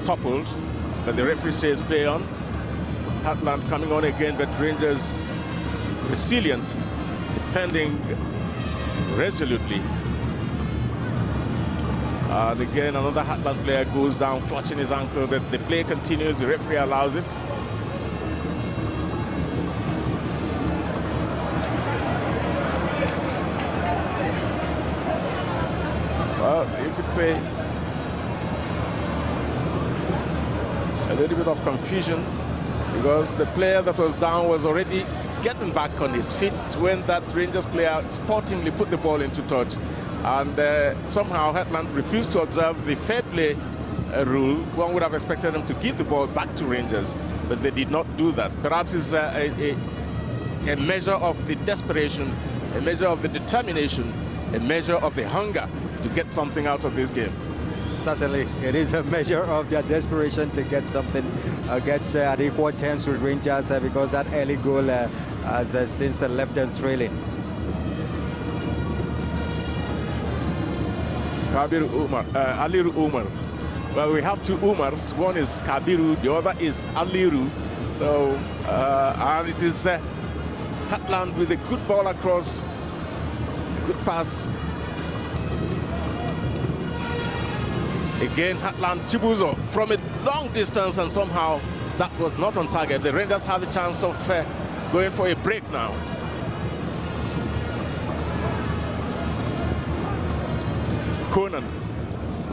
toppled, but the referee says play on. Hatland coming on again, but Rangers resilient, defending resolutely. And again, another Hatland player goes down, clutching his ankle, but the play continues. The referee allows it. Well, you could say a little bit of confusion, because the player that was down was already getting back on his feet when that Rangers player sportingly put the ball into touch. And somehow Hatland refused to observe the fair play rule. One would have expected them to give the ball back to Rangers, but they did not do that. Perhaps it's a measure of the desperation, a measure of the determination, a measure of the hunger to get something out of this game. Certainly, it is a measure of their desperation to get something, get at equal terms with Rangers, because that early goal has since left them trailing. Kabiru Umar, Aliru Umar. Well, we have two Umars. One is Kabiru, the other is Aliru. So, and it is Hatland with a good ball across, good pass. Again, Hatland Chibuzo from a long distance, and somehow that was not on target. The Rangers have a chance of going for a break now. Conan,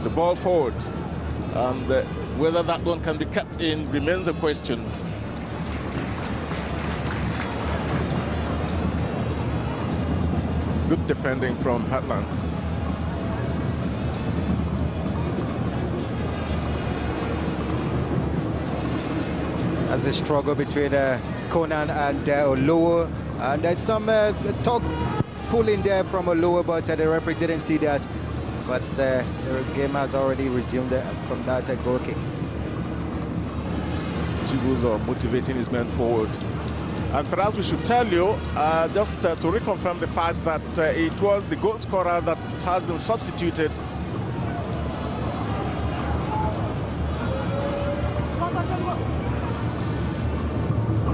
the ball forward, and whether that one can be kept in remains a question. Good defending from Hatland. As a struggle between Conan and Olowo, and there's some talk pulling there from Olowo, but the referee didn't see that. But the game has already resumed from that goal kick. Chibuzo motivating his men forward. And perhaps we should tell you, just to reconfirm the fact that it was the goal scorer that has been substituted.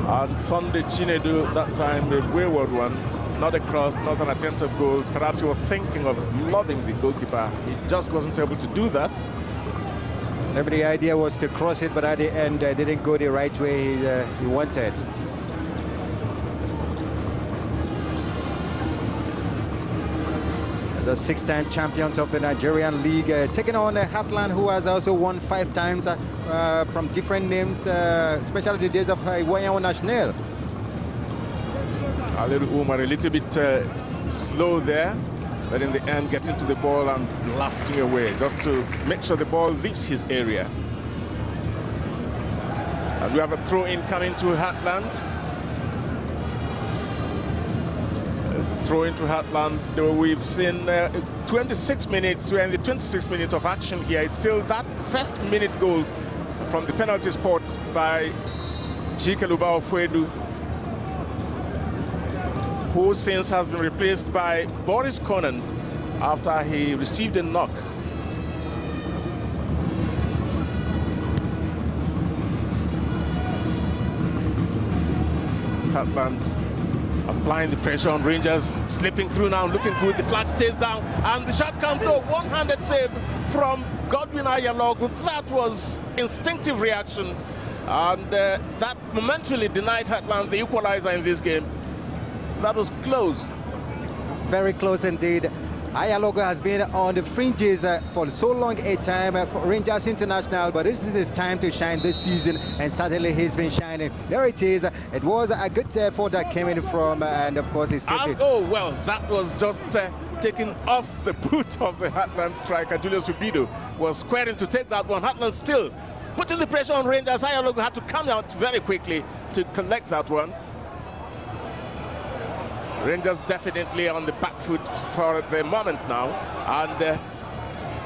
And Sunday Chinedu, that time a wayward one, not a cross, not an attempted goal. Perhaps he was thinking of lobbing the goalkeeper. He just wasn't able to do that. Maybe the idea was to cross it, but at the end didn't go the right way he wanted. The six-time champions of the Nigerian League, taking on Hatland, who has also won 5 times from different names, especially the days of Iwayan National. Aliru Umar a little bit slow there, but in the end getting to the ball and blasting away, just to make sure the ball leaves his area. And we have a throw-in coming to Hatland. Throw into Hatland. We've seen 26 minutes. We're in the 26th minute of action here. It's still that first minute goal from the penalty spot by Chikeluba Ofwedu, who since has been replaced by Boris Conan after he received a knock. Hatland applying the pressure on Rangers, slipping through now, looking good. The flag stays down, and the shot comes through. One-handed save from Godwin Ayalogu. That was instinctive reaction, and that momentarily denied Hatland the equalizer in this game. That was close. Very close indeed. Ayalogu has been on the fringes for so long a time for Rangers International, but this is his time to shine this season, and certainly he's been shining. There it is. It was a good effort that came in from, and of course he saved it. Oh, well, that was just taken off the boot of the Hatland striker. Julius Ubido was squaring to take that one. Hatland still putting the pressure on Rangers. Ayalogu had to come out very quickly to collect that one. Rangers definitely on the back foot for the moment now, and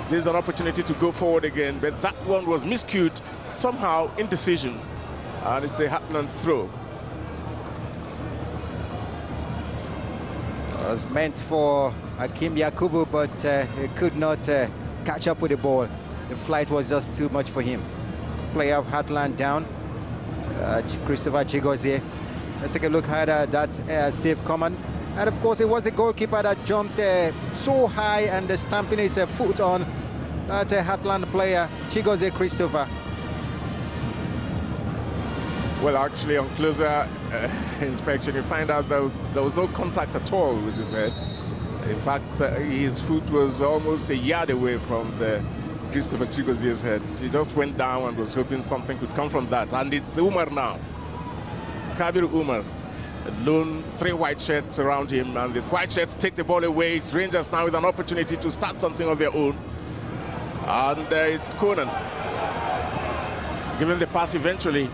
there's an opportunity to go forward again, but that one was miscued, somehow indecision, and it's a Hatland throw. It was meant for Akim Yakubu, but he could not catch up with the ball. The flight was just too much for him. player of Heartland down, Christopher Chigozie. Let's take a look at that save command. And of course, it was the goalkeeper that jumped so high and stamping his foot on that Heartland player, Chigozie Christopher. Well, actually, on closer inspection, you find out that there was no contact at all with his head. In fact, his foot was almost a yard away from the Christopher Chigozie's head. He just went down and was hoping something could come from that. And it's Umar now. Kabir Umar, alone, 3 white shirts around him, and the white shirts take the ball away. It's Rangers now with an opportunity to start something of their own. And it's Conan giving the pass eventually.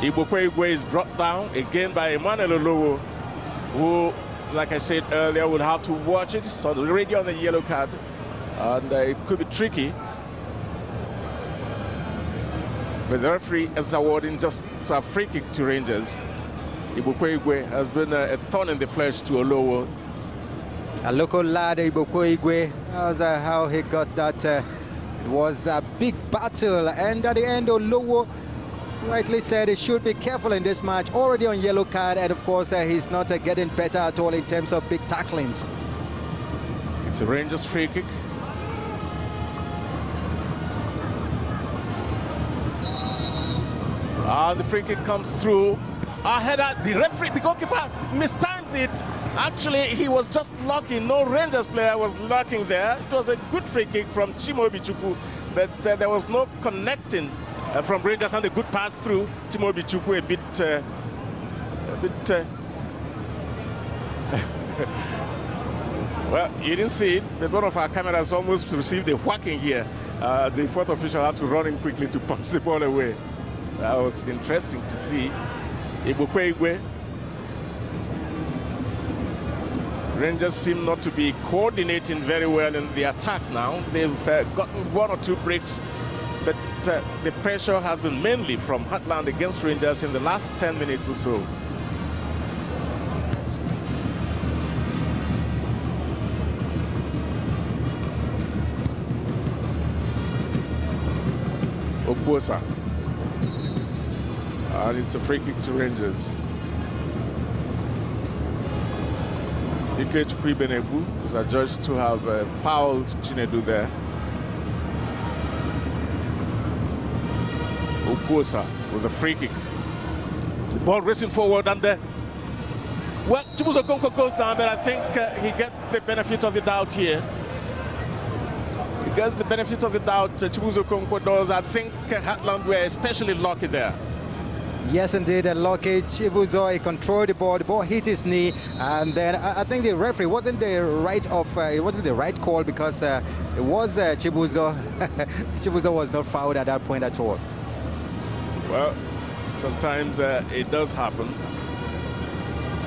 Igwe is brought down again by Emmanuel Olowo, who, like I said earlier, will have to watch it. It's already on the yellow card, and it could be tricky. But the referee is awarding just a free kick to Rangers. Igwe has been a thorn in the flesh to Olowo. A local lad, Igwe, that's how he got that. It was a big battle, and at the end, Olowo rightly said he should be careful in this match. Already on yellow card, and of course he's not getting better at all in terms of big tacklings. It's a Rangers free kick. The free kick comes through. A header, the referee, the goalkeeper mistimes it. Actually, he was just blocking. No Rangers player was blocking there. It was a good free kick from Chimaobi Chukwu, but there was no connecting from Rangers, and a good pass through. Chimaobi Chukwu a bit well, you didn't see it, but one of our cameras almost received a whacking here. The fourth official had to run in quickly to punch the ball away. That was interesting to see. Igwe. Rangers seem not to be coordinating very well in the attack now. They've gotten 1 or 2 breaks, but the pressure has been mainly from Heartland against Rangers in the last 10 minutes or so. Ogbosa. And it's a free kick to Rangers. Chukwu Chimaobi is adjudged to have fouled Chinedu there. Ogbosa with a free kick. The ball racing forward, and well, Chibuzo Okonkwo goes down, but I think he gets the benefit of the doubt here. He gets the benefit of the doubt, Chibuzo Okonkwo does. I think Heartland were especially lucky there. Yes, indeed, lucky. Chibuzo, he controlled the ball hit his knee, and then I think the referee wasn't the right call, because it was Chibuzo. Chibuzo was not fouled at that point at all. Well, sometimes it does happen,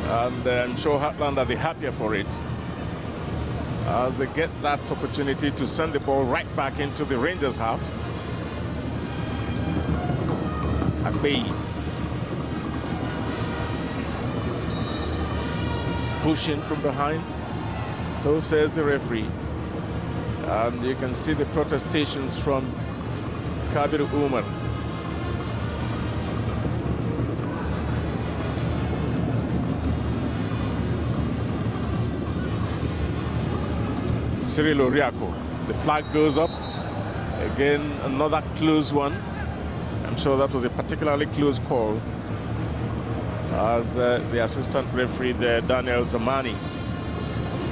and I'm sure Heartland are the happier for it, as they get that opportunity to send the ball right back into the Rangers half. Akpeyi pushing from behind, so says the referee, and you can see the protestations from Kabir Umar. Cyril Oriako, the flag goes up again, another close one. I'm sure that was a particularly close call, as the assistant referee there, Daniel Zamani,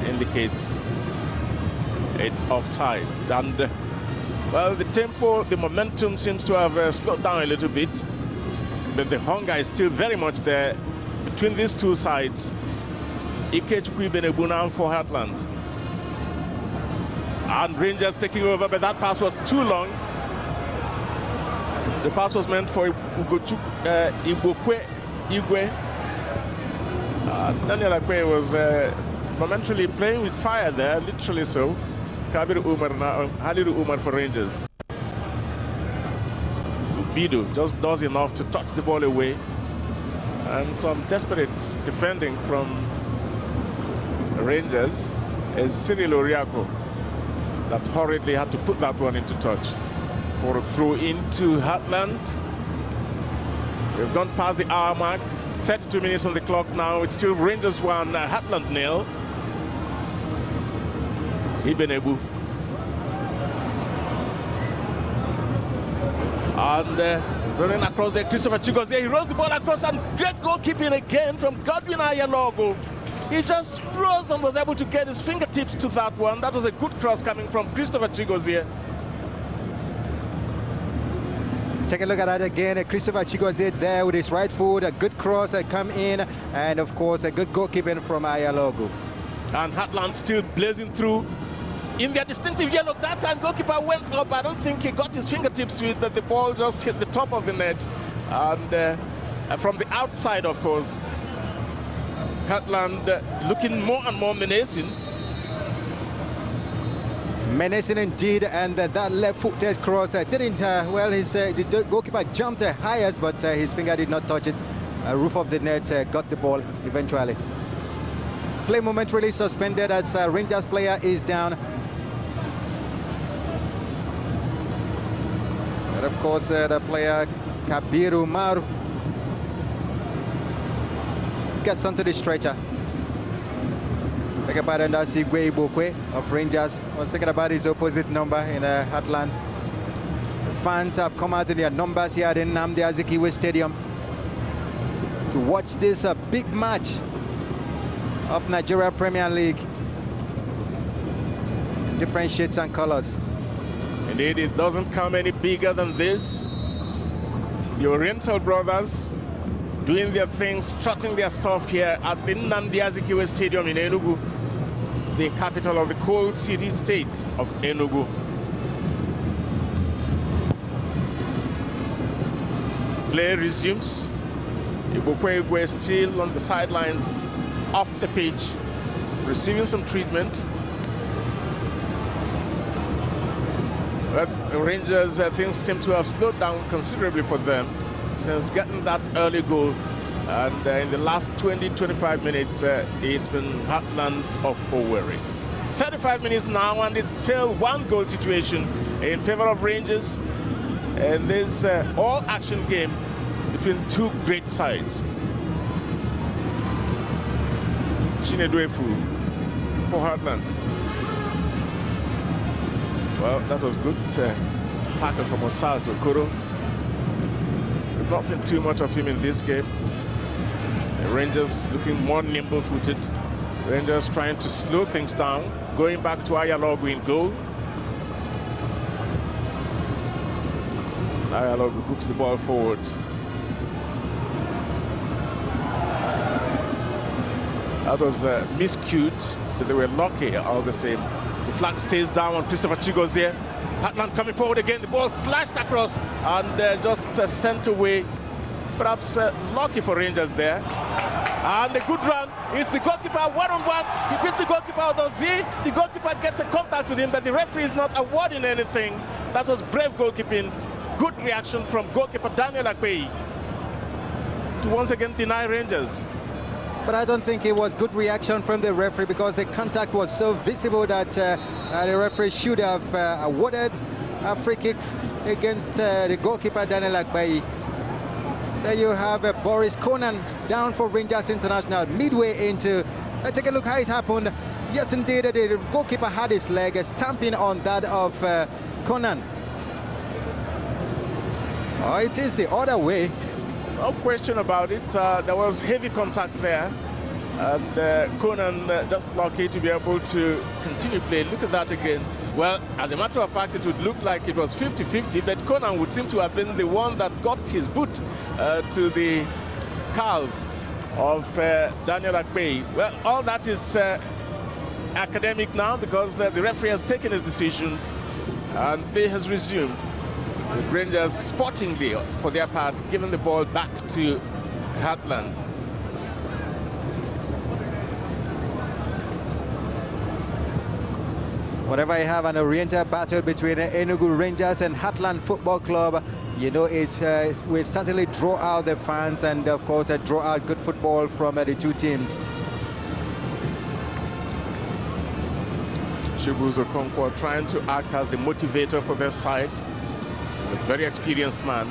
indicates it's offside. And well, the tempo, the momentum seems to have slowed down a little bit, but the hunger is still very much there between these two sides. Chukwu Chimaobi now for Heartland, and Rangers taking over, but that pass was too long. The pass was meant for Igwe. Daniel Akpeyi was momentarily playing with fire there, literally so. Kabir Umar now, Haliru Umar for Rangers. Ubido just does enough to touch the ball away, and some desperate defending from Rangers is Cyril Oriako that hurriedly had to put that one into touch. for a throw into Heartland. We've gone past the hour mark. 32 minutes on the clock now. It's still Rangers 1, Heartland 0. Ibenebu. And running across there, Christopher Chigozie. He rolls the ball across, and great goalkeeping again from Godwin Ayalogo. He just rose and was able to get his fingertips to that one. That was a good cross coming from Christopher Chigozie. Take a look at that again. Christopher Chigozie there with his right foot. A good cross come in, and of course a good goalkeeping from Ayalogo. And Heartland still blazing through in their distinctive yellow. That time goalkeeper went up. I don't think he got his fingertips to it, that the ball just hit the top of the net. And from the outside, of course, Heartland looking more and more menacing. Menacing indeed, and that left-footed cross didn't, well, the goalkeeper jumped the highest, but his finger did not touch it. Roof of the net got the ball eventually. Play momentarily suspended as Rangers player is down. And of course, the player Kabiru Maru gets onto the stretcher. Take about Ndasi Gwebokwe of Rangers. Was thinking about his opposite number in Heartland. Fans have come out in their numbers here in Nnamdi Azikiwe Stadium to watch this big match of Nigeria Premier League. Different shades and colors. Indeed, it doesn't come any bigger than this. The Oriental brothers doing their things, strutting their stuff here at the Nnamdi Azikiwe Stadium in ENUGU, the capital of the cold city state of ENUGU. Play resumes. Igbokwegwe still on the sidelines, off the pitch, receiving some treatment. But the Rangers, things seem to have slowed down considerably for them since getting that early goal. And in the last 20-25 minutes, it's been Heartland of Owerri. 35 minutes now, and it's still one goal situation in favor of Rangers. And this all-action game between two great sides. Chineduefu for Heartland. Well, that was good tackle from Osaz Okoro. We've not seen too much of him in this game. The Rangers looking more nimble-footed. Rangers trying to slow things down. Going back to Ayalogo in goal. Ayalogo hooks the ball forward. That was miscued, but they were lucky all the same. The flag stays down on Christopher Chigozie. Heartland coming forward again. The ball slashed across and just sent away. Perhaps lucky for Rangers there. And the good run is the goalkeeper one-on-one. He beats the goalkeeper out of Z. The goalkeeper gets a contact with him, but the referee is not awarding anything. That was brave goalkeeping. Good reaction from goalkeeper Daniel Akpeyi to once again deny Rangers. But I don't think it was good reaction from the referee, because the contact was so visible that the referee should have awarded a free kick against the goalkeeper Daniel Akpeyi. There you have Boris Conan down for Rangers International midway into. Take a look how it happened. Yes, indeed, the goalkeeper had his leg stamping on that of Conan. Oh, it is the other way. No question about it. There was heavy contact there, and Conan just lucky to be able to continue playing. Look at that again. Well, as a matter of fact, it would look like it was 50-50, but Conan would seem to have been the one that got his boot to the calf of Daniel Akpeyi. Well, all that is academic now, because the referee has taken his decision and play has resumed. The Rangers sportingly, for their part, giving the ball back to Heartland. Whenever I have an Oriental battle between ENUGU Rangers and Heartland Football Club, you know it will certainly draw out the fans and, of course, draw out good football from the two teams. Chibuzo Okonkwo trying to act as the motivator for their side. Very experienced man.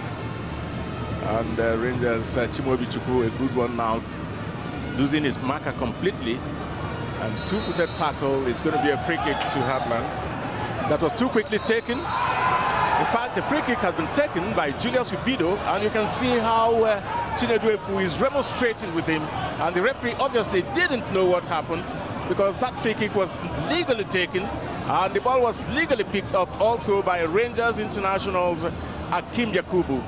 And Rangers, Chukwu Chimaobi, a good one now, losing his marker completely. And two-footed tackle. It's going to be a free kick to Heartland. That was too quickly taken. In fact, the free kick has been taken by Julius Ubido, and you can see how Chinedu Efu is remonstrating with him. And the referee obviously didn't know what happened, because that free kick was legally taken, and the ball was legally picked up also by Rangers internationals Akim Yakubu.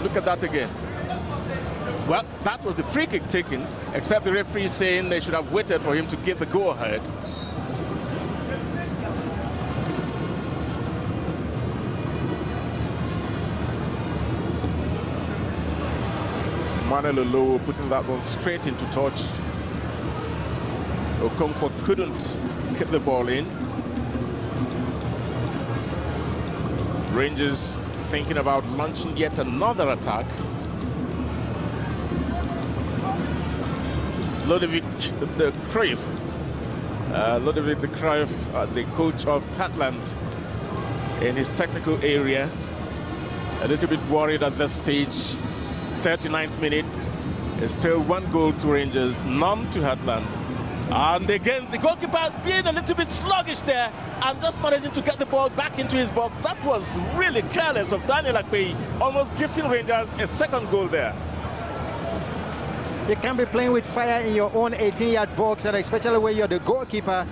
Look at that again. Well, that was the free kick taken, except the referee saying they should have waited for him to give the go-ahead. Manuel Olowo putting that one straight into touch. Okonkwo couldn't get the ball in. Rangers thinking about launching yet another attack. Ludovic de Cruyff, the coach of Heartland, in his technical area, a little bit worried at this stage. 39th minute, is still 1 goal to Rangers, none to Heartland. And again, the goalkeeper being a little bit sluggish there and just managing to get the ball back into his box. That was really careless of Daniel Akpeyi, almost gifting Rangers a second goal there. You can't be playing with fire in your own 18-yard box, and especially when you're the goalkeeper.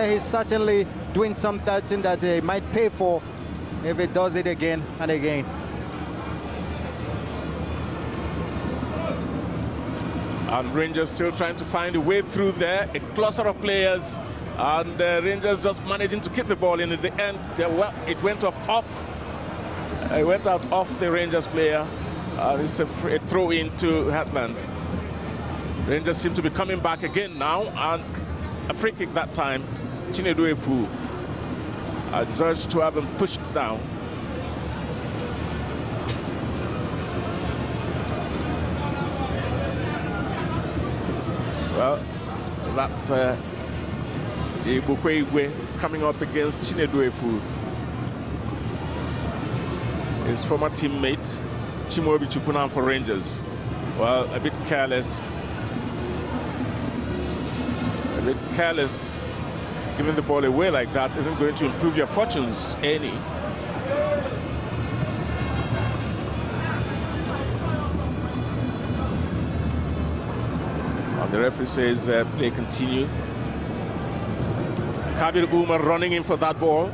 He's certainly doing something that he might pay for if he does it again and again. And Rangers still trying to find a way through there, a cluster of players, and Rangers just managing to keep the ball in. At the end, well, it went out off the Rangers player, and it's a throw into Heartland. Rangers seem to be coming back again now, and a free kick that time. Chinedu Efu judged to have him pushed down. Well, that's Igwe coming up against Chinedu Efu. His former teammate, Chimaobi Chukwu for Rangers. Well, a bit careless. Giving the ball away like that isn't going to improve your fortunes any. The referee says play continue. Kabir Umar running in for that ball.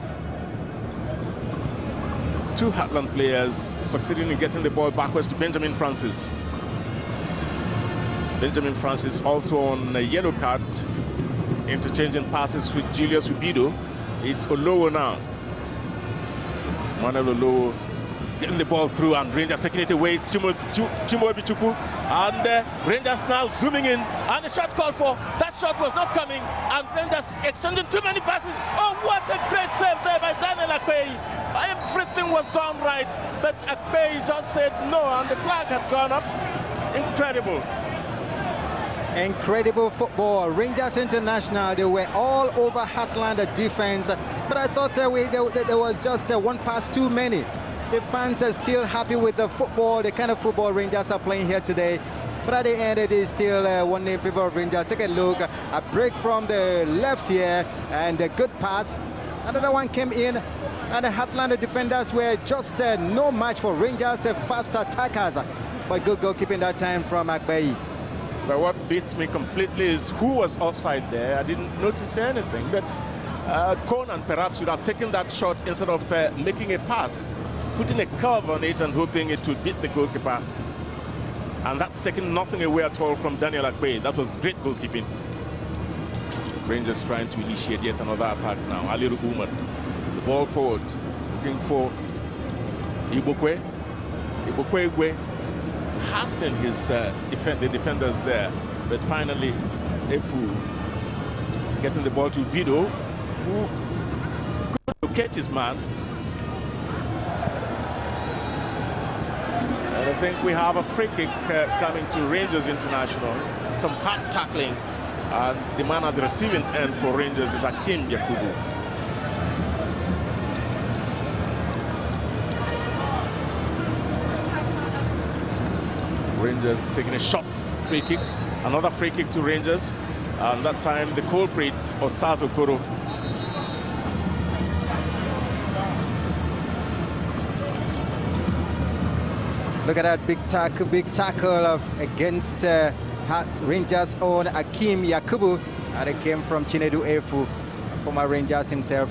2 Heartland players succeeding in getting the ball backwards to Benjamin Francis. Benjamin Francis also on a yellow card, interchanging passes with Julius Ubido. It's Olowo now. Manuel Olowo getting the ball through, and Rangers taking it away. Chimaobi Chukwu, and Rangers now zooming in, and the shot called for. That shot was not coming, and Rangers exchanging too many passes. Oh, what a great save there by Daniel Akpeyi. Everything was done right, but Akpeyi just said no, and the flag had gone up. Incredible. Incredible football. Rangers International, they were all over Heartland defense, but I thought there was just one pass too many. The fans are still happy with the football, the kind of football Rangers are playing here today. But at the end, it is still 1 in favor of Rangers. Take a look, a break from the left here, and a good pass. Another one came in, and the Heartland defenders were just no match for Rangers, fast attackers. But good goalkeeping that time from Akpeyi. But what beats me completely is who was offside there. I didn't notice anything. But Conan perhaps should have taken that shot instead of making a pass, putting a curve on it and hoping it would beat the goalkeeper. And that's taking nothing away at all from Daniel Akpeyi. That was great goalkeeping. Rangers trying to initiate yet another attack now. Aliru Umar, the ball forward, looking for Ibokwe. Ibokwe hassling the defenders there, but finally Efu getting the ball to Bido, who couldn't catch his man. And I think we have a free kick coming to Rangers International. Some hard tackling, and the man at the receiving end for Rangers is Akim Yakubu. Rangers taking a shot free kick, another free kick to Rangers, and that time the culprit Osazo Koro. Look at that big tackle against Rangers' own Akim Yakubu, and it came from Chinedu Efu, former Rangers himself.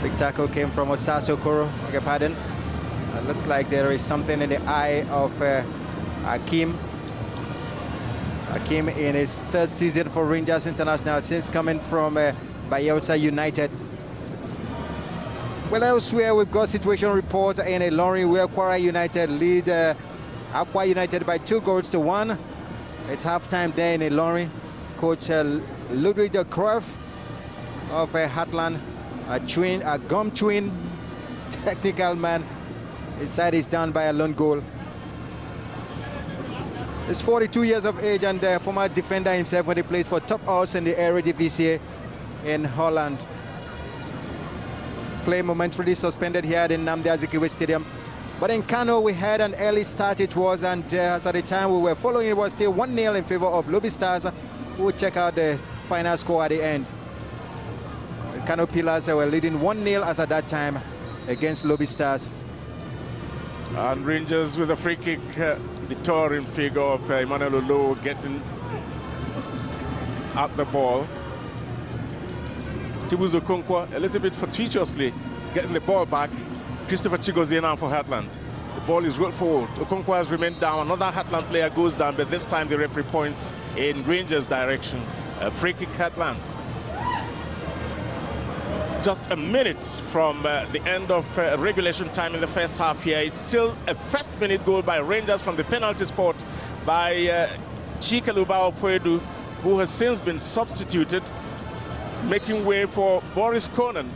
Big tackle came from Osaso Koro. Beg your pardon. It looks like there is something in the eye of Akim. Akim in his third season for Rangers International since coming from Bayelsa United. Well, elsewhere we've got situation report in Ilorin where Kwara United lead Akwa United by 2-1. It's halftime there in Ilorin. Coach Ludwig de Cruyff of Heartland, a gum twin technical man. His side is down by a lone goal. He's 42 years of age and former defender himself when he played for Top Odds in the Eredivisie in Holland. Play momentarily suspended here in Nnamdi Azikiwe Stadium. But in Kano we had an early start it was, and as at the time we were following it was still 1-0 in favor of Lobby Stars. We'll check out the final score at the end. The Kano Pillars were leading 1-0 as at that time against Lobby Stars. And Rangers with a free kick, the towering figure of Emmanuel Olo getting at the ball. Chibuzo Okonkwo a little bit fortuitously getting the ball back. Christopher Chigozie now for Heartland. The ball is rolled forward. Okonkwo has remained down. Another Heartland player goes down, but this time the referee points in Rangers' direction. A free kick Heartland. Just a minute from the end of regulation time in the first half here. It's still a first-minute goal by Rangers from the penalty spot by Chikeluba Opoedu, who has since been substituted, making way for Boris Konan.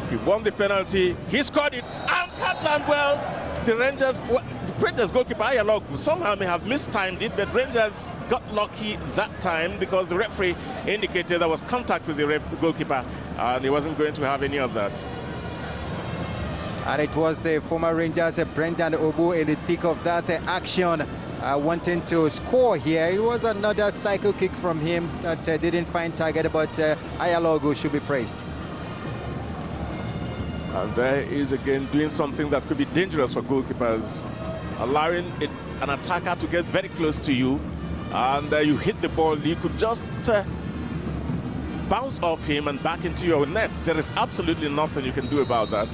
He won the penalty, he scored it, and Heartland, well, the Rangers goalkeeper Ayalogu somehow may have mistimed it, but Rangers got lucky that time because the referee indicated there was contact with the goalkeeper and he wasn't going to have any of that. And it was the former Rangers Brendan Obu in the thick of that action, wanting to score here. It was another cycle kick from him that didn't find target, but Ayalogu should be praised. And there is again doing something that could be dangerous for goalkeepers, allowing an attacker to get very close to you, and you hit the ball, you could just bounce off him and back into your net. There is absolutely nothing you can do about that.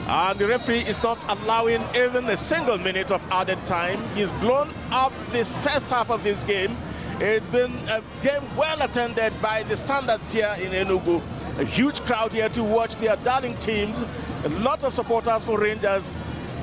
And the referee is not allowing even a single minute of added time. He's blown up this first half of this game. It's been a game well attended by the standards here in Enugu. A huge crowd here to watch their darling teams. A lot of supporters for Rangers.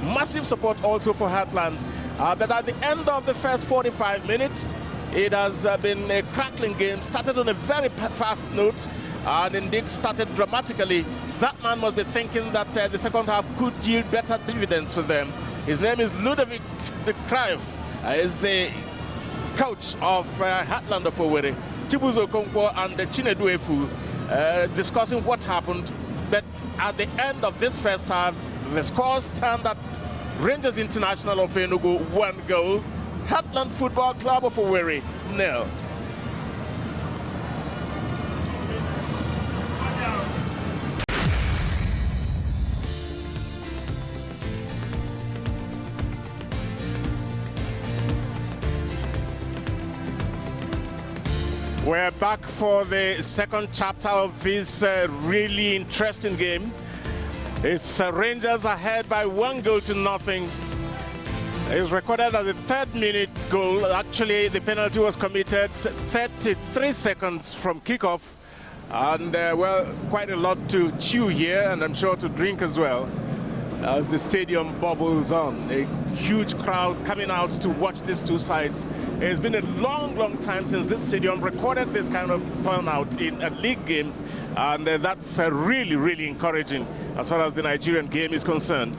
Massive support also for Heartland. But at the end of the first 45 minutes, it has been a crackling game. Started on a very fast note and indeed started dramatically. That man must be thinking that the second half could yield better dividends for them. His name is Ludwig de Cruyff. Is the coach of Heartland of Owerri. Chibuzo Okonkwo and Chinedu Efu discussing what happened. But at the end of this first half, the score stand at Rangers International of Enugu 1 goal, Heartland Football Club of Owerri 0. We're back for the second chapter of this really interesting game. It's Rangers ahead by 1-0. It's recorded as the 3rd minute goal. Actually, the penalty was committed 33 seconds from kickoff. And, well, quite a lot to chew here, and I'm sure to drink as well, as the stadium bubbles on. A huge crowd coming out to watch these two sides. It's been a long time since this stadium recorded this kind of turnout in a league game, and that's really encouraging as far as the Nigerian game is concerned.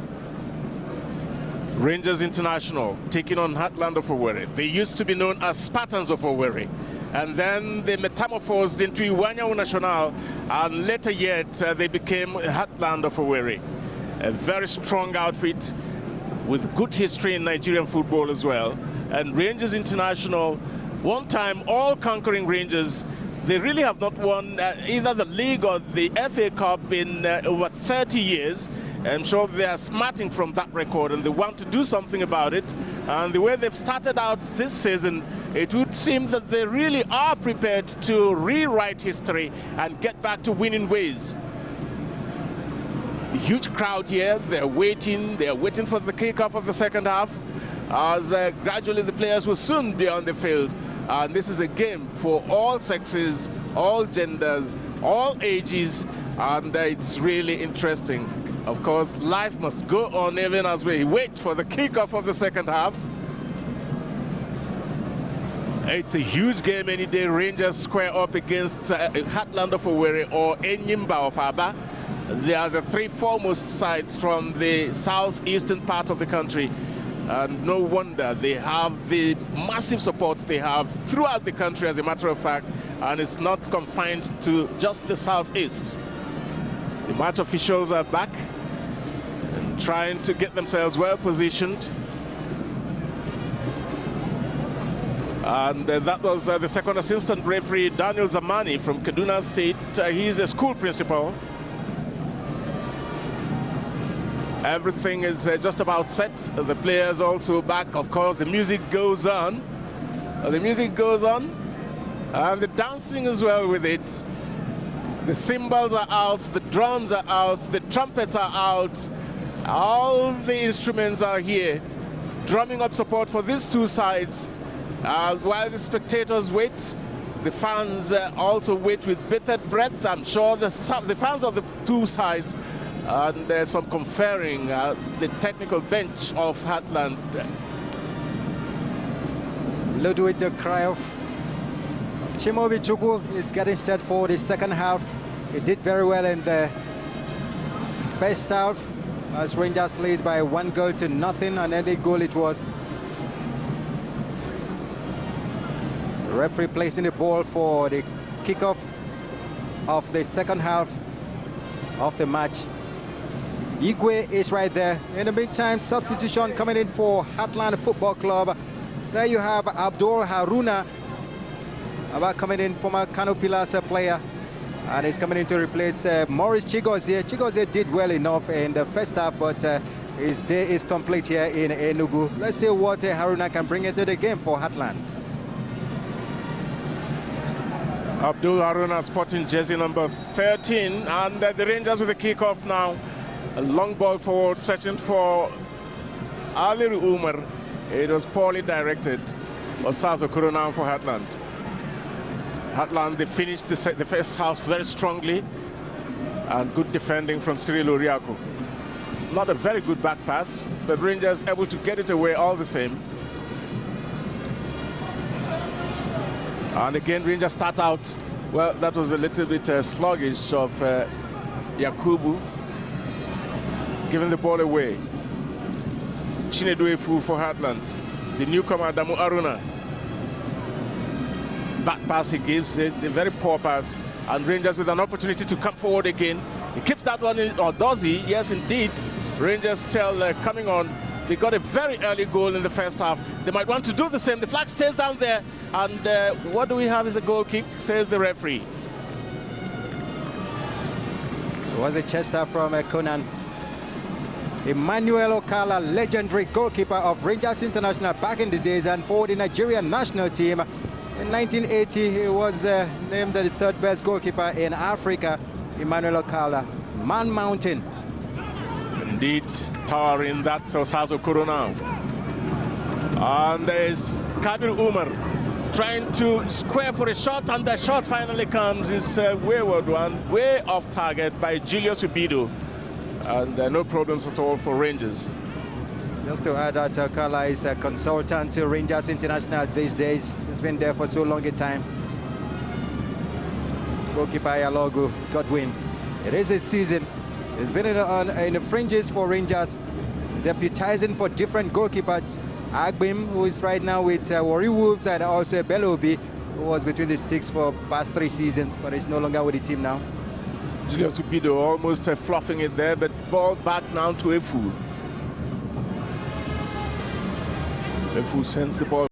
Rangers International taking on Heartland of Owerri. They used to be known as Spartans of Owerri. and then they metamorphosed into Iwanyawu National, and later yet they became Heartland of Owerri. A very strong outfit with good history in Nigerian football as well. And Rangers International, one time all-conquering Rangers, they really have not won either the league or the FA Cup in over 30 years. I'm sure they are smarting from that record and they want to do something about it. And the way they've started out this season, it would seem that they really are prepared to rewrite history and get back to winning ways. A huge crowd here, they're waiting for the kickoff of the second half, as gradually the players will soon be on the field. And this is a game for all sexes, all genders, all ages, and it's really interesting. Of course, life must go on even as we wait for the kickoff of the second half. It's a huge game any day. Rangers square up against Heartland of Owerri or Enyimba of Aba. They are the three foremost sides from the southeastern part of the country. And no wonder they have the massive support they have throughout the country, as a matter of fact, and it's not confined to just the southeast. The match officials are back and trying to get themselves well positioned. And that was the second assistant referee, Daniel Zamani from Kaduna State. He's a school principal. Everything is just about set. The players also back. Of course, the music goes on. The music goes on. And the dancing as well with it. The cymbals are out, the drums are out, the trumpets are out. All the instruments are here, drumming up support for these two sides. While the spectators wait, the fans also wait with bated breath. I'm sure the fans of the two sides, and there's some conferring the technical bench of Heartland. Ludwig, the cry of Chimaobi Chukwu is getting set for the second half. He did very well in the first half as Rangers lead by 1-0, and any goal it was. The referee placing the ball for the kickoff of the second half of the match. Igwe is right there. In the meantime, substitution coming in for Heartland Football Club. There you have Abdul Haruna coming in, former Kano Pillars player, and he's coming in to replace Maurice Chigozie. Chigozie did well enough in the first half, but his day is complete here in ENUGU. Let's see what Haruna can bring into the game for Heartland. Abdul Haruna sporting jersey number 13, and the Rangers with the kickoff now. A long ball forward, searching for Ali Umar. It was poorly directed. Osazo Kuruna for Heartland. Heartland, they finished the first half very strongly, and good defending from Cyril Oriaku. Not a very good back pass, but Rangers able to get it away all the same. And again, Rangers start out, well, that was a little bit sluggish of Yakubu, giving the ball away. Chinedu Efu for Heartland. The newcomer, Damu Aruna. Back pass he gives, a very poor pass, and Rangers with an opportunity to come forward again. He keeps that one in, or does he? Yes, indeed. Rangers still coming on. They got a very early goal in the first half. They might want to do the same. The flag stays down there, and what do we have is a goal kick, says the referee. It was a chester from Conan. Emmanuel Okala, legendary goalkeeper of Rangers International back in the days, and for the Nigerian national team. In 1980, he was named the third best goalkeeper in Africa. Emmanuel Okala, Man Mountain. Indeed, towering that Osazo Kuruna. And there's Kabir Umar trying to square for a shot, and the shot finally comes. It's a wayward one, way off target by Julius Ubido. And no problems at all for Rangers. Just to add that Okala is a consultant to Rangers International these days. He's been there for so long a time. Goalkeeper Ayalogu Godwin. It is a season. He's been in the fringes for Rangers, deputizing for different goalkeepers. Agbim, who is right now with Warri Wolves, and also Belobi, who was between the sticks for past 3 seasons, but he's no longer with the team now. Julius Ubido almost fluffing it there, but ball back now to Efu. Efu sends the ball